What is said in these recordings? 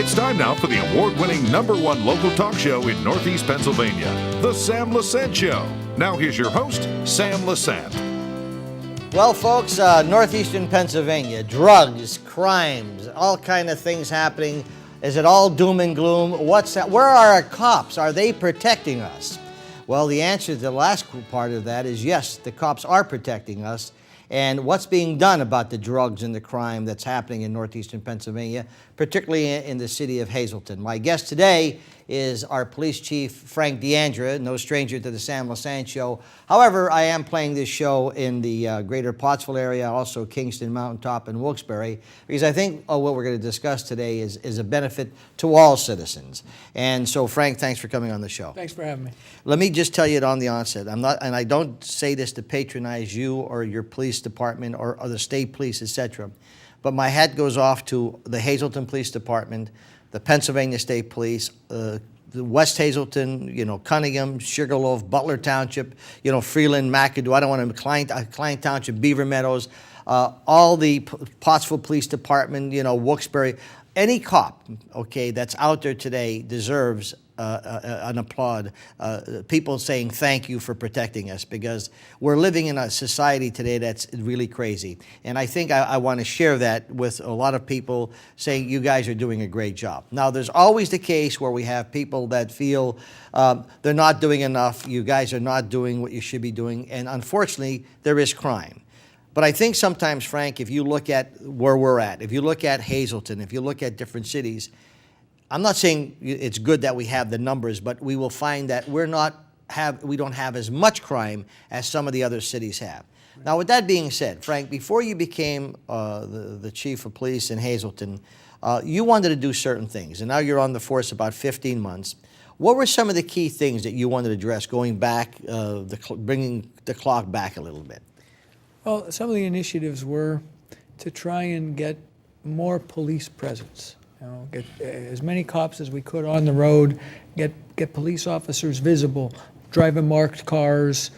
It's time now for the award-winning #1 local talk show in Northeast Pennsylvania, The Sam Lesante Show. Now here's your host, Sam Lesante. Well, folks, Northeastern Pennsylvania, drugs, crimes, all kind of things happening. Is it all doom and gloom? What's that? Where are our cops? Are they protecting us? Well, the answer to the last part of that is yes, the cops are protecting us. And what's being done about the drugs and the crime that's happening in Northeastern Pennsylvania, particularly in the city of Hazleton. My guest today is our police chief, Frank DeAndrea, no stranger to the Sam Lesante Show. However, I am playing this show in the greater Pottsville area, also Kingston, Mountaintop, and Wilkes-Barre, because I think what we're going to discuss today is a benefit to all citizens. And so, Frank, thanks for coming on the show. Thanks for having me. Let me just tell you it on the onset. I'm not, and I don't say this to patronize you or your police department or the state police, etc. But my hat goes off to the Hazleton Police Department, the Pennsylvania State Police, the West Hazleton, Cunningham, Sugarloaf, Butler Township, Freeland, McAdoo. I don't want to Client Township, Beaver Meadows, all the Pottsville Police Department, Wilkes-Barre. Any cop, okay, that's out there today deserves an applaud. People saying thank you for protecting us, because we're living in a society today that's really crazy. And I think I want to share that with a lot of people saying you guys are doing a great job. Now, there's always the case where we have people that feel they're not doing enough, you guys are not doing what you should be doing, and unfortunately, there is crime. But I think sometimes, Frank, if you look at where we're at, if you look at Hazleton, if you look at different cities, I'm not saying it's good that we have the numbers, but we will find that we don't have as much crime as some of the other cities have. Right. Now, with that being said, Frank, before you became the chief of police in Hazleton, you wanted to do certain things, and now you're on the force about 15 months. What were some of the key things that you wanted to address, going back, bringing the clock back a little bit? Well, some of the initiatives were to try and get more police presence. Get as many cops as we could on the road, get police officers visible, driving marked cars,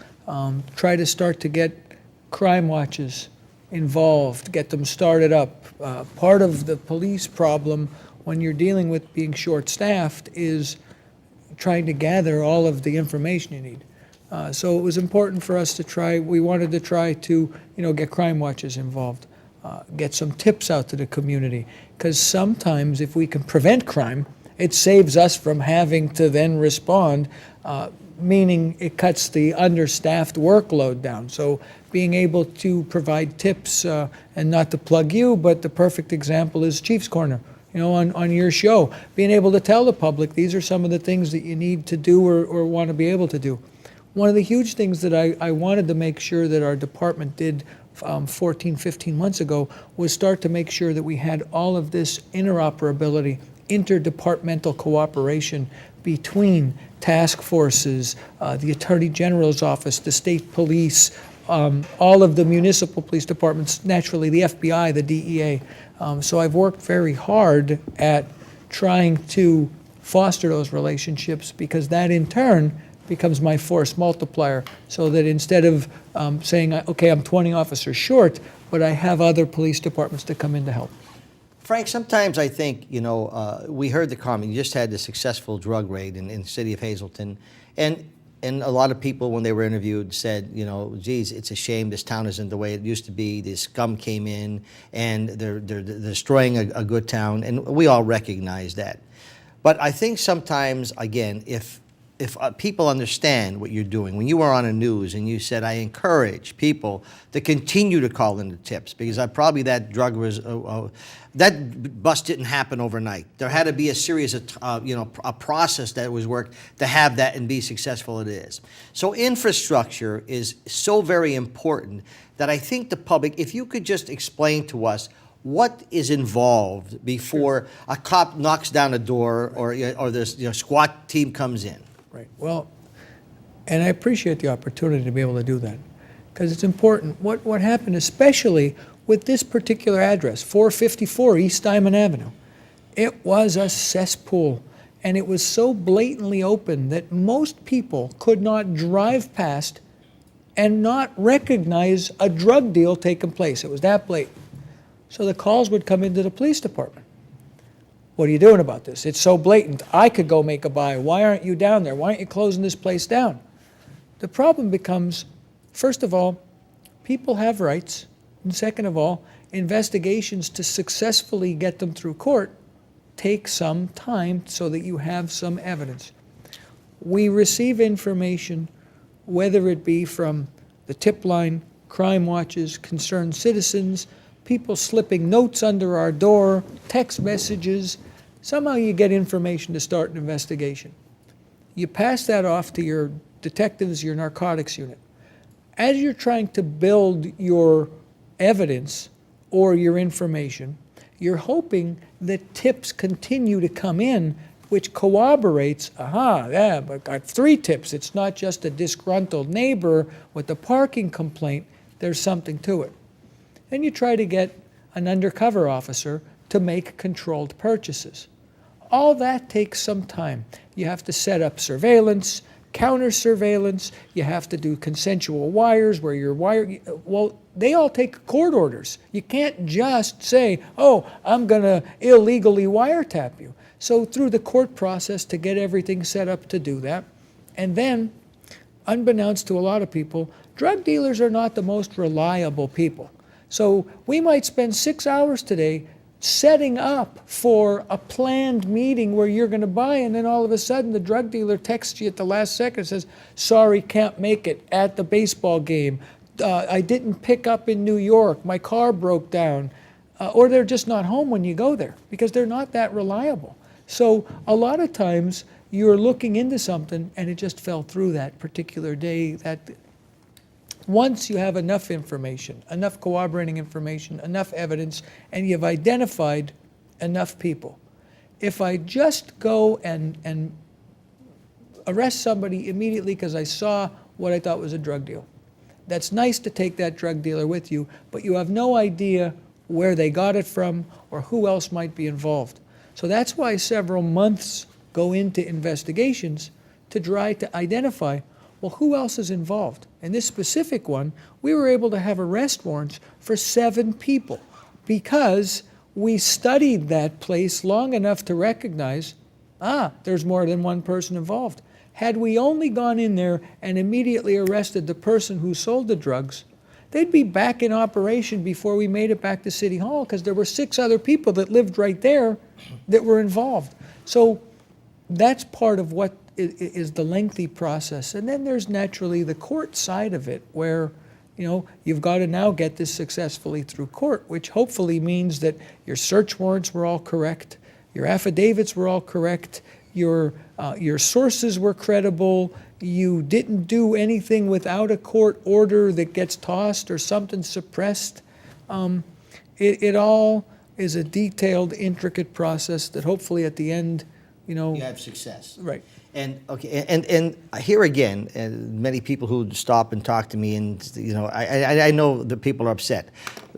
try to start to get crime watches involved, get them started up. Part of the police problem when you're dealing with being short-staffed is trying to gather all of the information you need. So it was important for us we wanted to try to, get crime watches involved, get some tips out to the community, because sometimes if we can prevent crime, it saves us from having to then respond, meaning it cuts the understaffed workload down. So being able to provide tips, and not to plug you, but the perfect example is Chief's Corner. On your show, being able to tell the public these are some of the things that you need to do or want to be able to do. One of the huge things that I wanted to make sure that our department did 14, 15 months ago was start to make sure that we had all of this interoperability, interdepartmental cooperation between task forces, the Attorney General's office, the state police, all of the municipal police departments, naturally the FBI, the DEA. So I've worked very hard at trying to foster those relationships, because that in turn becomes my force multiplier, so that instead of saying, okay, I'm 20 officers short, but I have other police departments to come in to help. Frank, sometimes I think, we heard the comment, you just had the successful drug raid in the city of Hazleton, and a lot of people, when they were interviewed, said, geez, it's a shame this town isn't the way it used to be. The scum came in, and they're destroying a good town, and we all recognize that. But I think sometimes, again, if people understand what you're doing, when you were on the news and you said, I encourage people to continue to call in the tips, because probably that drug was, that bust didn't happen overnight. There had to be a series of, a process that was worked to have that and be successful it is. So infrastructure is so very important that I think the public, if you could just explain to us what is involved before a cop knocks down a door or this SWAT team comes in. Right. Well, and I appreciate the opportunity to be able to do that, because it's important. What happened, especially with this particular address, 454 East Diamond Avenue, it was a cesspool, and it was so blatantly open that most people could not drive past and not recognize a drug deal taking place. It was that blatant. So the calls would come into the police department. what are you doing about this? It's so blatant. I could go make a buy. Why aren't you down there? Why aren't you closing this place down? The problem becomes, first of all, people have rights. And second of all, investigations to successfully get them through court take some time so that you have some evidence. We receive information, whether it be from the tip line, crime watches, concerned citizens, people slipping notes under our door, text messages. Somehow you get information to start an investigation. You pass that off to your detectives, your narcotics unit. As you're trying to build your evidence or your information, you're hoping that tips continue to come in, which corroborates, but I got 3 tips. It's not just a disgruntled neighbor with a parking complaint. There's something to it. And you try to get an undercover officer to make controlled purchases. All that takes some time. You have to set up surveillance, counter surveillance, you have to do consensual wires where you're well, they all take court orders. You can't just say, oh, I'm going to illegally wiretap you. So through the court process to get everything set up to do that. And then, unbeknownst to a lot of people, drug dealers are not the most reliable people. So we might spend 6 hours today setting up for a planned meeting where you're going to buy, and then all of a sudden the drug dealer texts you at the last second and says, sorry, can't make it at the baseball game. I didn't pick up in New York. My car broke down. Or they're just not home when you go there because they're not that reliable. So a lot of times you're looking into something and it just fell through that particular day. Once you have enough information, enough corroborating information, enough evidence, and you've identified enough people, if I just go and arrest somebody immediately because I saw what I thought was a drug deal, that's nice to take that drug dealer with you, but you have no idea where they got it from or who else might be involved. So that's why several months go into investigations to try to identify, well, who else is involved? In this specific one, we were able to have arrest warrants for 7 people because we studied that place long enough to recognize, there's more than one person involved. Had we only gone in there and immediately arrested the person who sold the drugs, they'd be back in operation before we made it back to City Hall because there were 6 other people that lived right there that were involved. So that's part of what is the lengthy process. And then there's naturally the court side of it where, you've got to now get this successfully through court, which hopefully means that your search warrants were all correct, your affidavits were all correct, your sources were credible, you didn't do anything without a court order that gets tossed or something suppressed. It all is a detailed, intricate process that hopefully at the end, you have success. Right. And okay, and here again, many people who stop and talk to me, and I know that people are upset.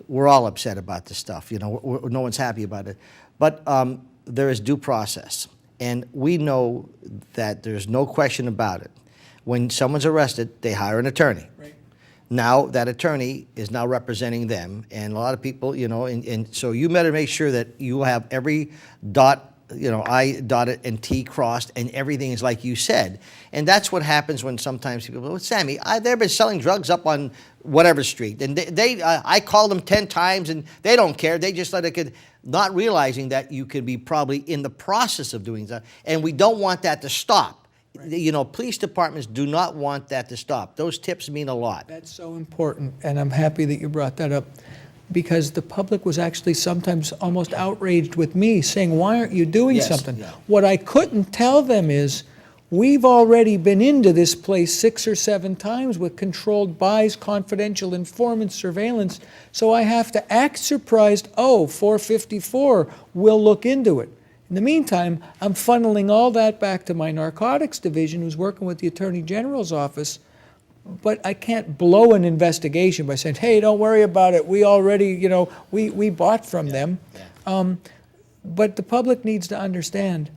We're all upset about this stuff. No one's happy about it, but there is due process, and we know that there's no question about it. When someone's arrested, they hire an attorney. Right. Now that attorney is now representing them, and a lot of people, and so you better make sure that you have every I dotted and T crossed, and everything is like you said. And that's what happens when sometimes people go, well, Sammy, they've been selling drugs up on whatever street, and I called them 10 times, and they don't care. They just let it get, not realizing that you could be probably in the process of doing that, and we don't want that to stop. Right. Police departments do not want that to stop. Those tips mean a lot. That's so important, and I'm happy that you brought that up, because the public was actually sometimes almost outraged with me, saying, why aren't you doing something? Yeah. What I couldn't tell them is, we've already been into this place 6 or 7 times with controlled buys, confidential informant surveillance, so I have to act surprised, 454, we'll look into it. In the meantime, I'm funneling all that back to my narcotics division, who's working with the Attorney General's office, but I can't blow an investigation by saying, hey, don't worry about it. We already, we bought from them. Yeah. But the public needs to understand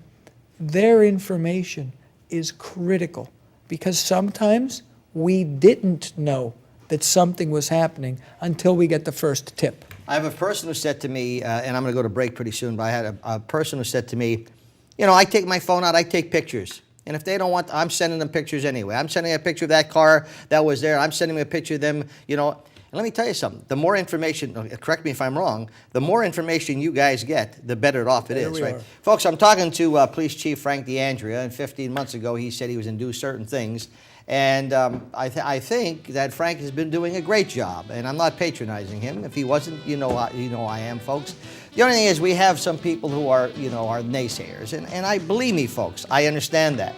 their information is critical, because sometimes we didn't know that something was happening until we get the first tip. I have a person who said to me, and I'm going to go to break pretty soon, but I had a person who said to me, you know, I take my phone out, I take pictures. And if they don't want, I'm sending them pictures anyway. I'm sending a picture of that car that was there. I'm sending them a picture of them, you know. And let me tell you something. The more information, correct me if I'm wrong, the more information you guys get, the better off it is, right? Folks, I'm talking to Police Chief Frank DeAndrea, and 15 months ago he said he was going to do certain things. And I think that Frank has been doing a great job, and I'm not patronizing him. If he wasn't, you know I am, folks. The only thing is we have some people who are, you know, are naysayers, and I believe me, folks, I understand that.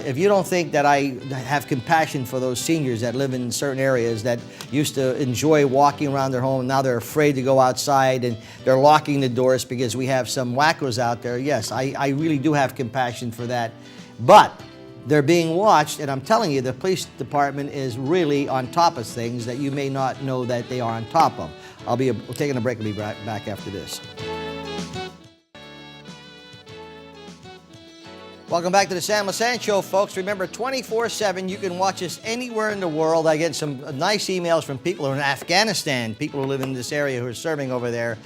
If you don't think that I have compassion for those seniors that live in certain areas that used to enjoy walking around their home, and now they're afraid to go outside and they're locking the doors because we have some wackos out there, yes, I really do have compassion for that. But they're being watched, and I'm telling you, the police department is really on top of things that you may not know that they are on top of. We're taking a break. We'll be back after this. Welcome back to the Sam Lesante Show, folks. Remember, 24/7, you can watch us anywhere in the world. I get some nice emails from people who are in Afghanistan, people who live in this area who are serving over there.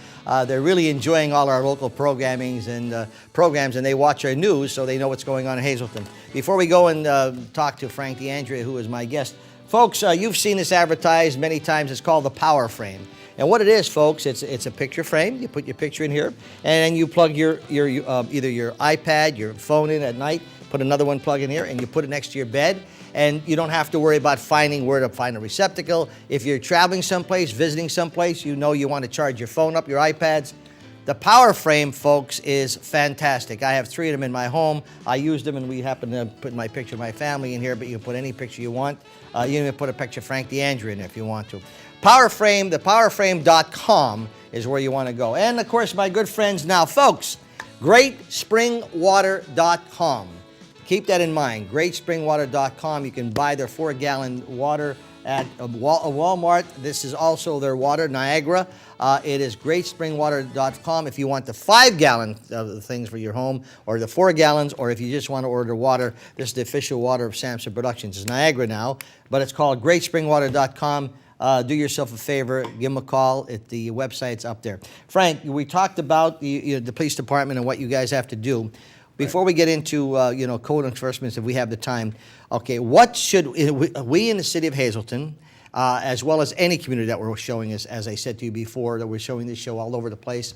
They're really enjoying all our local programmings and programs, and they watch our news so they know what's going on in Hazleton. Before we go and talk to Frank DeAndrea, who is my guest, folks, you've seen this advertised many times. It's called the Power Frame. And what it is, folks, it's a picture frame. You put your picture in here, and then you plug your either your iPad, your phone in at night, put another one plug in here, and you put it next to your bed, and you don't have to worry about finding where to find a receptacle. If you're traveling someplace, visiting someplace, you know you want to charge your phone up, your iPads. The Power Frame, folks, is fantastic. I have 3 of them in my home. I use them, and we happen to put my picture of my family in here, but you can put any picture you want. You can even put a picture of Frank DeAndrea in there if you want to. Power Frame, thepowerframe.com is where you want to go. And, of course, my good friends now, folks, greatspringwater.com. Keep that in mind, greatspringwater.com. You can buy their 4-gallon water at Walmart. This is also their water, Niagara. It is greatspringwater.com if you want the 5-gallon things for your home, or the 4 gallons, or if you just want to order water. This is the official water of Samson Productions. It's Niagara now, but it's called greatspringwater.com. Do yourself a favor, give them a call. The website's up there. Frank, we talked about the police department and what you guys have to do. Before we get into code enforcement, if we have the time, okay, what should we in the city of Hazleton, as well as any community that we're showing, as I said to you before, that we're showing this show all over the place,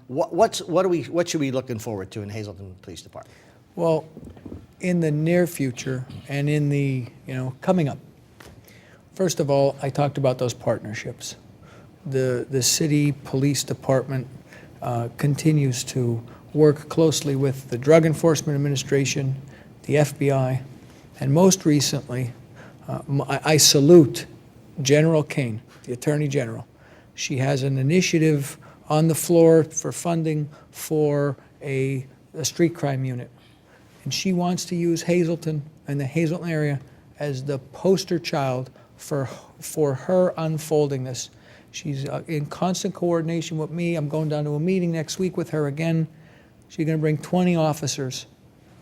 what should we be looking forward to in Hazleton Police Department? Well, in the near future and in the coming up. First of all, I talked about those partnerships. The city police department continues to work closely with the Drug Enforcement Administration, the FBI, and most recently, I salute General Kane, the Attorney General. She has an initiative on the floor for funding for a street crime unit. And she wants to use Hazleton and the Hazleton area as the poster child for her unfolding this. She's in constant coordination with me. I'm going down to a meeting next week with her again. She's going to bring 20 officers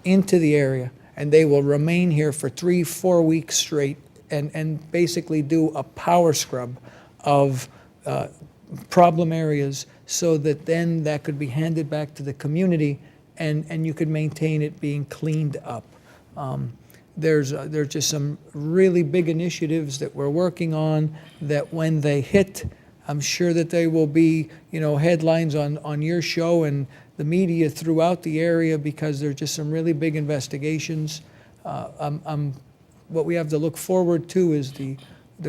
into the area, and they will remain here for 3-4 weeks straight and basically do a power scrub of problem areas, so that then that could be handed back to the community, and you could maintain it being cleaned up. There's just some really big initiatives that we're working on that when they hit, I'm sure that they will be, headlines on your show and the media throughout the area, because there's just some really big investigations. What we have to look forward to is the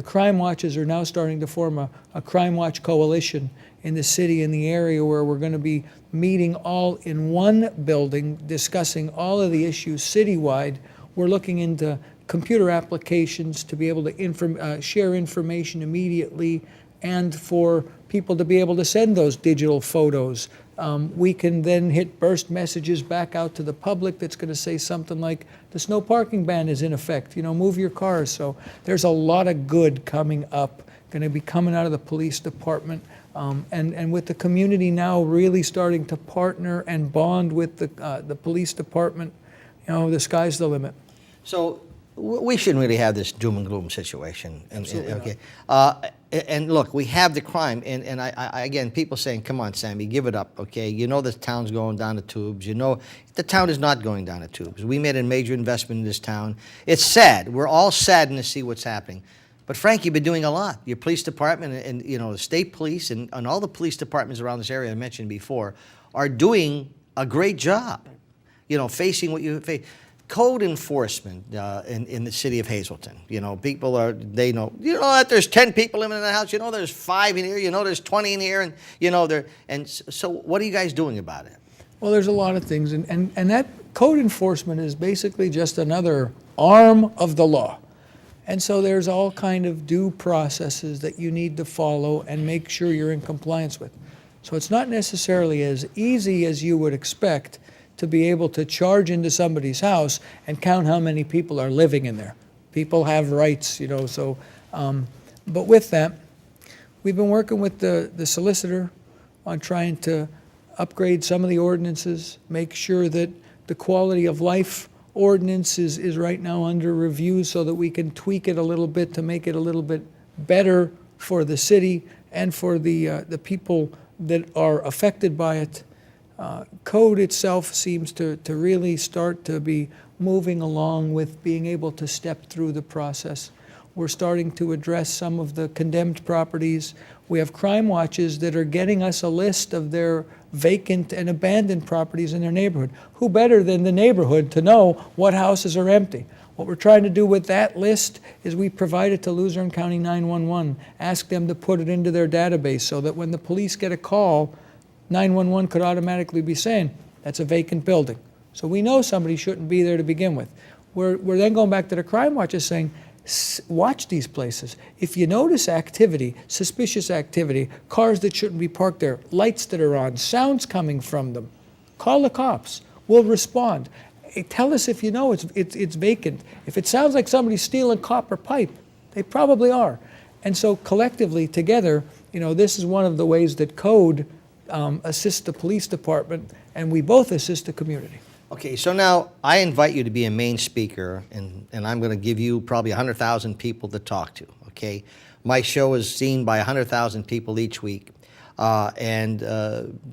crime watches are now starting to form a crime watch coalition in the city, in the area, where we're going to be meeting all in one building, discussing all of the issues citywide. We're looking into computer applications to be able to share information immediately, and for people to be able to send those digital photos. We can then hit burst messages back out to the public that's going to say something like, the no parking ban is in effect, move your cars. So there's a lot of good coming up, going to be coming out of the police department. And with the community now really starting to partner and bond with the police department, the sky's the limit. So we shouldn't really have this doom and gloom situation. Absolutely okay. And look, we have the crime, and I again, people saying, come on, Sammy, give it up, okay? You know the town's going down the tubes. You know the town is not going down the tubes. We made a major investment in this town. It's sad. We're all saddened to see what's happening. But Frank, you've been doing a lot. Your police department and you know, the state police and all the police departments around this area I mentioned before are doing a great job, you know, facing what you face. Code enforcement in the city of Hazleton. You know, people they know, you know, that there's 10 people living in the house. You know, there's 5 in here. You know, there's 20 in here. And, you know, so what are you guys doing about it? Well, there's a lot of things. And that code enforcement is basically just another arm of the law. And so there's all kind of due processes that you need to follow and make sure you're in compliance with. So it's not necessarily as easy as you would expect to be able to charge into somebody's house and count how many people are living in there. People have rights, you know, so, but with that, we've been working with the solicitor on trying to upgrade some of the ordinances, make sure that the quality of life ordinance is right now under review so that we can tweak it a little bit to make it a little bit better for the city and for the people that are affected by it. Code itself seems to really start to be moving along with being able to step through the process. We're starting to address some of the condemned properties. We have crime watches that are getting us a list of their vacant and abandoned properties in their neighborhood. Who better than the neighborhood to know what houses are empty? What we're trying to do with that list is we provide it to Luzerne County 911, ask them to put it into their database so that when the police get a call, 911 could automatically be saying, that's a vacant building. So we know somebody shouldn't be there to begin with. We're then going back to the crime watches saying, watch these places. If you notice activity, suspicious activity, cars that shouldn't be parked there, lights that are on, sounds coming from them, call the cops. We'll respond. Tell us if you know it's vacant. If it sounds like somebody's stealing copper pipe, they probably are. And so collectively, together, you know, this is one of the ways that code assist the police department, and we both assist the community. Okay, so now I invite you to be a main speaker, and I'm going to give you probably 100,000 people to talk to, okay? My show is seen by 100,000 people each week, and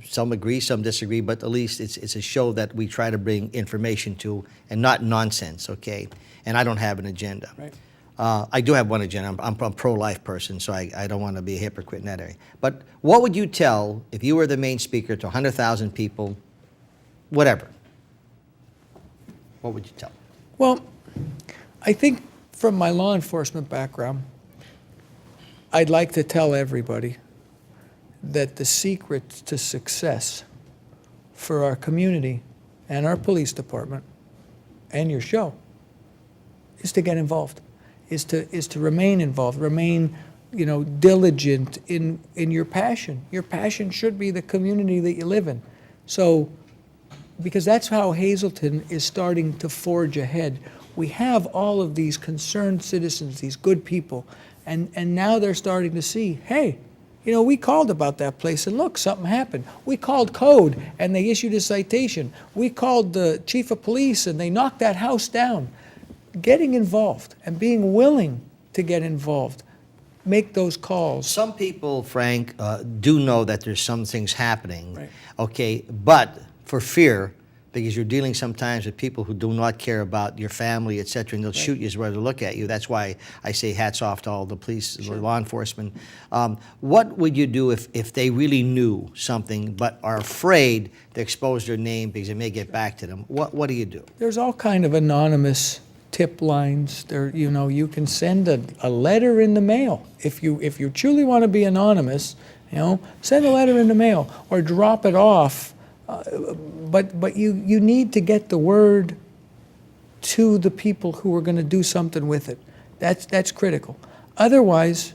some agree, some disagree, but at least it's a show that we try to bring information to and not nonsense, okay? And I don't have an agenda. Right. I do have one agenda. I'm a pro-life person, so I don't want to be a hypocrite in that area. But what would you tell if you were the main speaker to 100,000 people, whatever? What would you tell? Well, I think from my law enforcement background, I'd like to tell everybody that the secret to success for our community and our police department and your show is to get involved. Is to remain involved, remain, you know, diligent in your passion. Your passion should be the community that you live in. So, because that's how Hazleton is starting to forge ahead. We have all of these concerned citizens, these good people, and now they're starting to see, hey, you know, we called about that place and look, something happened. We called code and they issued a citation. We called the chief of police and they knocked that house down. Getting involved and being willing to get involved, make those calls. Some people, Frank, do know that there's some things happening, Right. okay, but for fear, because you're dealing sometimes with people who do not care about your family, et cetera, and they'll shoot you as well to look at you. That's why I say hats off to all the police, law enforcement. What would you do if they really knew something but are afraid to expose their name because it may get back to them? What do you do? There's all kind of anonymous tip lines. There, you know, you can send a letter in the mail. If you truly want to be anonymous, you know, send a letter in the mail or drop it off. But you need to get the word to the people who are going to do something with it. That's critical. Otherwise,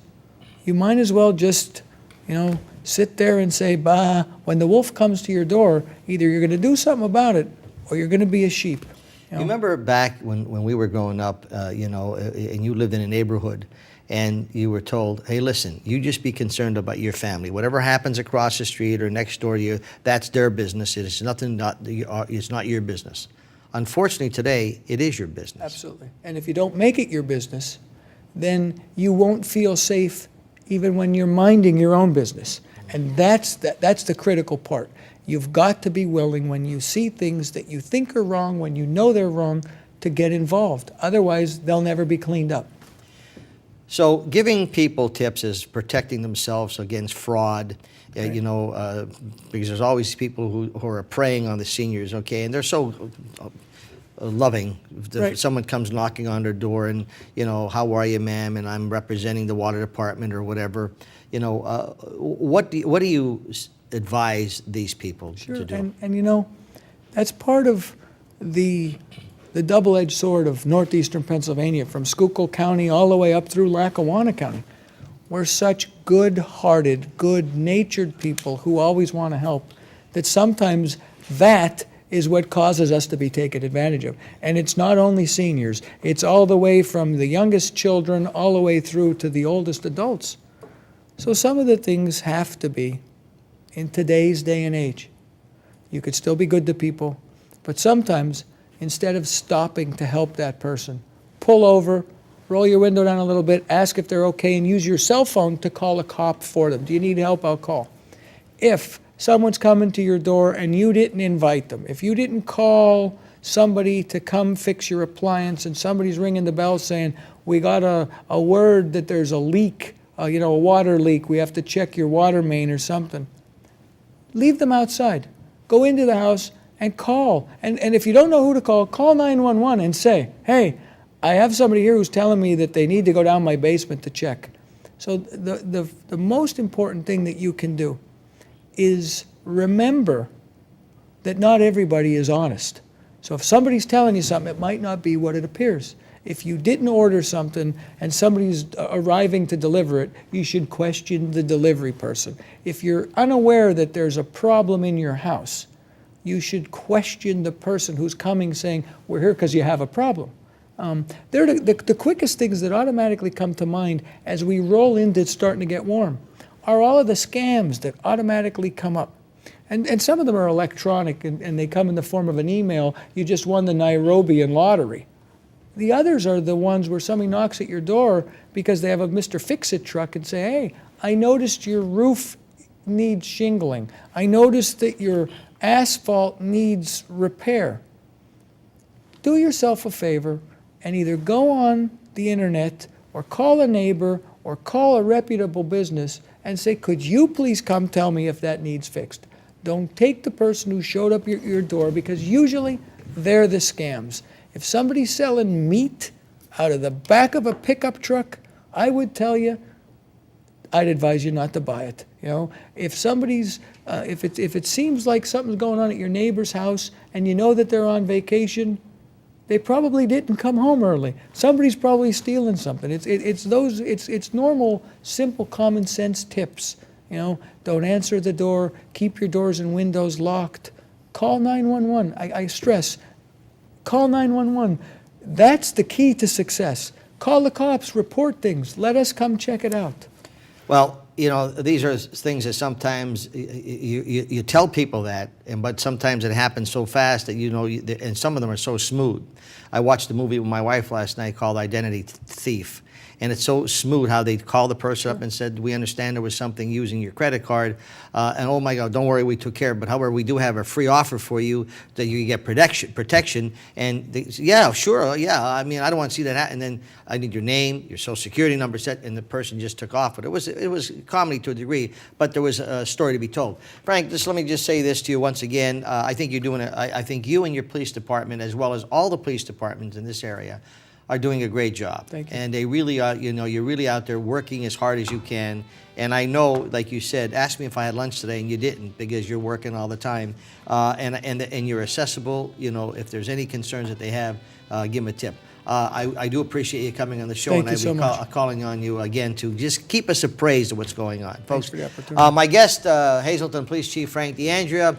you might as well just, you know, sit there and say, bah, when the wolf comes to your door, either you're going to do something about it or you're going to be a sheep. You remember back when we were growing up, you know, and you lived in a neighborhood, and you were told, hey, listen, you just be concerned about your family. Whatever happens across the street or next door to you, that's their business. It's not your business. Unfortunately, today, it is your business. Absolutely. And if you don't make it your business, then you won't feel safe even when you're minding your own business. And that's the critical part. You've got to be willing, when you see things that you think are wrong, when you know they're wrong, to get involved. Otherwise, they'll never be cleaned up. So giving people tips is protecting themselves against fraud, Right. because there's always people who are preying on the seniors, okay, and they're so loving. If Right. someone comes knocking on their door and, how are you, ma'am, and I'm representing the water department or whatever, what do you advise these people to do? And that's part of the double-edged sword of northeastern Pennsylvania, from Schuylkill County all the way up through Lackawanna County. We're such good-hearted, good-natured people who always want to help, that sometimes that is what causes us to be taken advantage of. And it's not only seniors, it's all the way from the youngest children all the way through to the oldest adults. So some of the things have to be, in today's day and age, you could still be good to people, but sometimes, instead of stopping to help that person, pull over, roll your window down a little bit, ask if they're okay, and use your cell phone to call a cop for them. Do you need help? I'll call. If someone's coming to your door and you didn't invite them, if you didn't call somebody to come fix your appliance and somebody's ringing the bell saying, we got a word that there's a leak, a water leak, we have to check your water main or something, leave them outside. Go into the house and call. And if you don't know who to call 911 and say, hey, I have somebody here who's telling me that they need to go down my basement to check. So the most important thing that you can do is remember that not everybody is honest. So if somebody's telling you something, it might not be what it appears. If you didn't order something and somebody's arriving to deliver it, you should question the delivery person. If you're unaware that there's a problem in your house, you should question the person who's coming saying, we're here because you have a problem. They're the quickest things that automatically come to mind as we roll into starting to get warm are all of the scams that automatically come up. And some of them are electronic, and they come in the form of an email, you just won the Nairobian lottery. The others are the ones where somebody knocks at your door because they have a Mr. Fix-It truck and say, hey, I noticed your roof needs shingling. I noticed that your asphalt needs repair. Do yourself a favor and either go on the internet or call a neighbor or call a reputable business and say, could you please come tell me if that needs fixed? Don't take the person who showed up at your door, because usually they're the scams. If somebody's selling meat out of the back of a pickup truck, I would tell you, I'd advise you not to buy it. If somebody's, if it seems like something's going on at your neighbor's house and you know that they're on vacation, they probably didn't come home early. Somebody's probably stealing something. It's normal, simple, common sense tips. Don't answer the door. Keep your doors and windows locked. Call 911. I stress, call 911. That's the key to success. Call the cops. Report things. Let us come check it out. Well, these are things that sometimes you tell people that, but sometimes it happens so fast that and some of them are so smooth. I watched a movie with my wife last night called Identity Thief. And it's so smooth how they call the person up and said, we understand there was something using your credit card. And oh my God, don't worry, we took care of it. But however, we do have a free offer for you that you get protection. And they say, yeah, sure, yeah. I mean, I don't want to see that happen. And then I need your name, your social security number set, and the person just took off. But it was comedy to a degree, but there was a story to be told. Frank, let me just say this to you once again. I think you're doing I think you and your police department, as well as all the police departments in this area, are doing a great job. Thank you. And they really are, you're really out there working as hard as you can. And I know, like you said, ask me if I had lunch today, and you didn't, because you're working all the time. And you're accessible. If there's any concerns that they have, give them a tip. I do appreciate you coming on the show. Thank and you I'll be so much. calling on you again to just keep us appraised of what's going on. Thanks Folks, for the opportunity. my guest, Hazleton Police Chief Frank DeAndrea.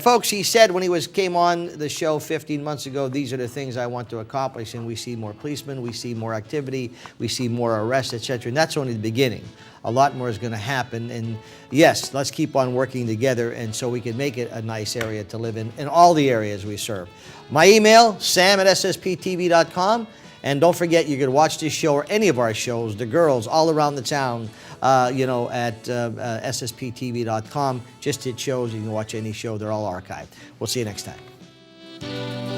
Folks, he said when he came on the show 15 months ago, these are the things I want to accomplish, and we see more policemen, we see more activity, we see more arrests, etc. And that's only the beginning. A lot more is going to happen, and yes, let's keep on working together, and so we can make it a nice area to live in all the areas we serve. My email, sam@ssptv.com, And don't forget, you can watch this show or any of our shows, the girls, all around the town, you know, at ssptv.com. Just hit shows. You can watch any show. They're all archived. We'll see you next time.